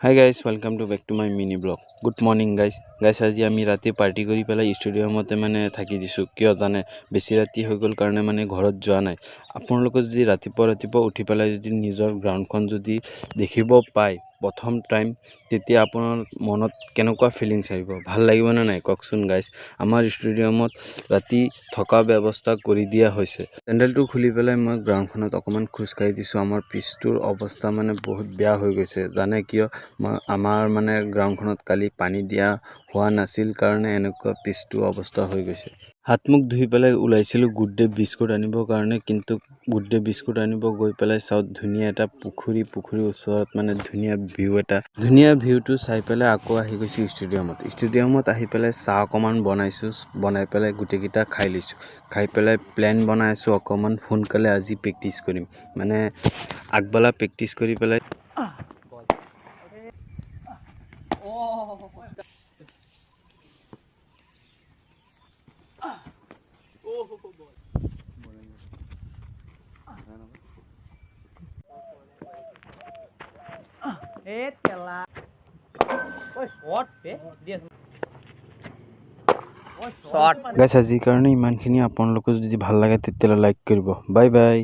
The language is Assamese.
Hi guys, welcome to back to my mini blog. Good morning guys. আজি আমি ৰাতি পাৰ্টি কৰি পেলাই ষ্টুডিঅ'মতে মানে থাকি দিছো কিয় জানে বেছি ৰাতি হৈ গল কাৰণে মানে ঘৰত যোৱা নাই আপোনালোকে যদি ৰাতিপুৱা উঠি পেলাই যদি নিজৰ গ্ৰাউণ্ডখন যদি দেখিব পায় প্ৰথম টাইম তেতিয়া আপোনাৰ মনত কেনেকুৱা ফিলিংছ আহিব ভাল লাগিব না নাই ককচোন গাইস আমাৰ ষ্টুডিঅ'মত ৰাতি থকা ব্যৱস্থা কৰি দিয়া হৈছে পেণ্ডেলটো খুলি পেলাই মই গ্ৰাউণ্ডখনত অকমান খুচকাই দিছো আমাৰ পিছটোৰ অৱস্থা মানে বহুত বেয়া হৈ গৈছে জানে কিয় আমাৰ মানে গ্ৰাউণ্ডখনত কালি পানী দিয়া হোৱা নাছিল কাৰণে এনেকুৱা পিছটো অৱস্থা হৈ গৈছে হাত মুখ ধুই পেলাই উলাইছিলো গুড ডে বিস্কুট আনিবৰ কাৰণে কিন্তু গুড ডে বিস্কুট আনিব গৈ পেলাই সাউথ ধুনিয়া এটা পুখুৰীৰ ওচৰত মানে ধুনিয়া ভিউটো চাই পেলাই আকৌ আহি গৈছো ষ্টুডিঅ'মত আহি পেলাই চাহ অকমান বনাই পেলাই গুটেকিটা খাই লৈছো খাই পেলাই প্ল্যান বনাই আছো অকমান সোনকালে আজি প্ৰেক্টিস কৰিম মানে আগবেলা প্ৰেক্টিস কৰি পেলাই গাইস আজিৰ কাৰণে ইমানখিনি আপোনালোকে যদি ভাল লাগে তেতিয়ালে লাইক কৰিব বাই বাই